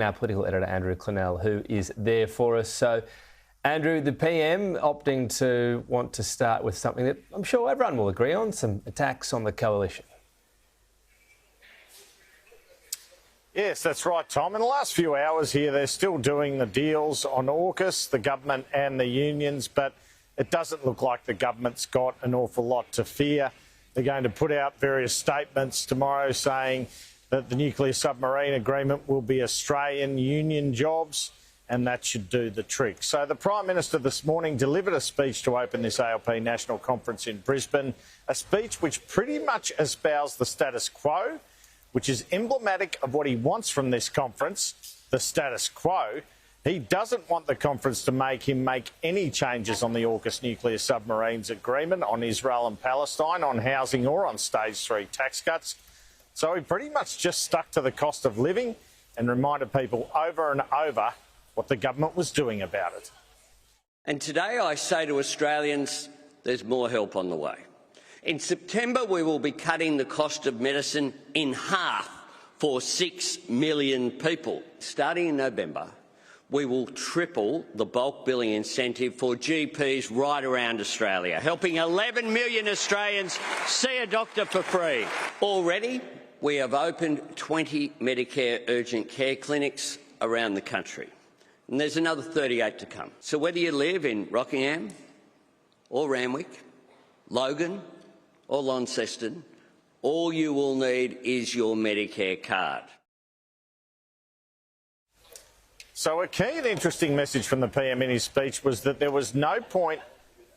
Our political editor, Andrew Clennell, who is there for us. So, Andrew, the PM opting to want to start with something that I'm sure everyone will agree on, some attacks on the coalition. Yes, that's right, Tom. In the last few hours here, they're still doing the deals on AUKUS, the government and the unions, but it doesn't look like the government's got an awful lot to fear. They're going to put out various statements tomorrow saying that the nuclear submarine agreement will be Australian union jobs, and that should do the trick. So the Prime Minister this morning delivered a speech to open this ALP National Conference in Brisbane, a speech which pretty much espoused the status quo, which is emblematic of what he wants from this conference, the status quo. He doesn't want the conference to make him make any changes on the AUKUS nuclear submarines agreement, on Israel and Palestine, on housing or on stage 3 tax cuts. So he pretty much just stuck to the cost of living and reminded people over and over what the government was doing about it. And today I say to Australians, there's more help on the way. In September, we will be cutting the cost of medicine in half for 6 million people. Starting in November, we will triple the bulk billing incentive for GPs right around Australia, helping 11 million Australians see a doctor for free. Already, we have opened 20 Medicare urgent care clinics around the country, and there's another 38 to come. So whether you live in Rockingham or Randwick, Logan or Launceston, all you will need is your Medicare card. So a key and interesting message from the PM in his speech was that there was no point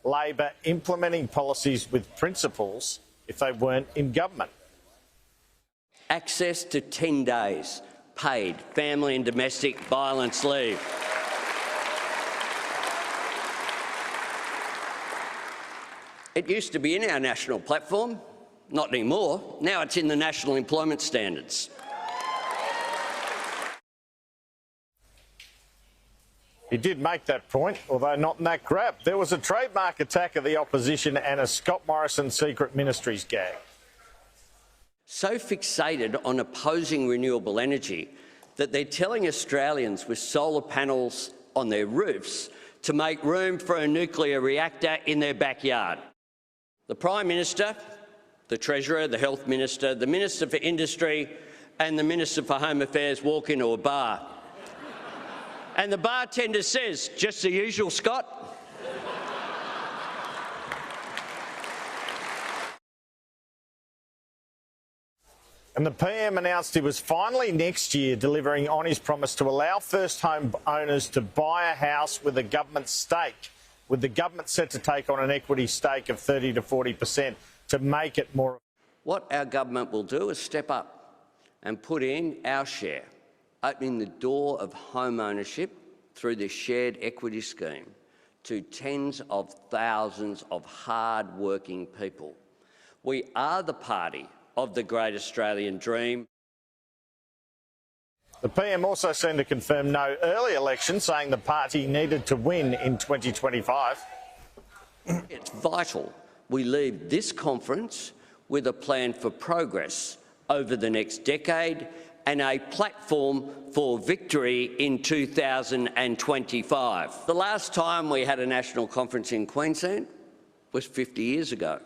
Labor implementing policies with principles if they weren't in government. Access to 10 days paid family and domestic violence leave. It used to be in our national platform, not anymore. Now it's in the National Employment Standards. He did make that point, although not in that grab. There was a trademark attack of the opposition and a Scott Morrison secret ministries gag. So fixated on opposing renewable energy that they're telling Australians with solar panels on their roofs to make room for a nuclear reactor in their backyard. The Prime Minister, the Treasurer, the Health Minister, the Minister for Industry and the Minister for Home Affairs walk into a bar. And the bartender says, "Just the usual, Scott?" And the PM announced he was finally next year delivering on his promise to allow first home owners to buy a house with a government stake, with the government set to take on an equity stake of 30 to 40% to make it more. What our government will do is step up and put in our share, opening the door of home ownership through this shared equity scheme to tens of thousands of hard-working people. We are the party of the great Australian dream. The PM also seemed to confirm no early election, saying the party needed to win in 2025. It's vital we leave this conference with a plan for progress over the next decade and a platform for victory in 2025. The last time we had a national conference in Queensland was 50 years ago.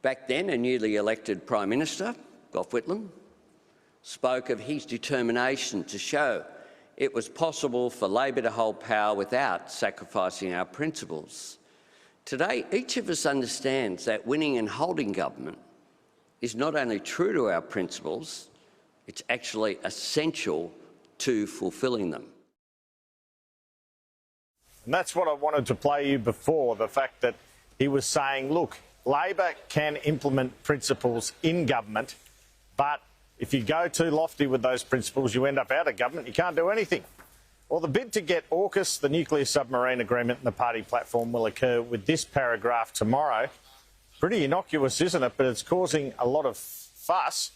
Back then, a newly elected Prime Minister, Gough Whitlam, spoke of his determination to show it was possible for Labor to hold power without sacrificing our principles. Today, each of us understands that winning and holding government is not only true to our principles, it's actually essential to fulfilling them. And that's what I wanted to play you before, the fact that he was saying, look, Labor can implement principles in government, but if you go too lofty with those principles, you end up out of government. You can't do anything. Well, the bid to get AUKUS, the nuclear submarine agreement, and the party platform will occur with this paragraph tomorrow. Pretty innocuous, isn't it? But it's causing a lot of fuss.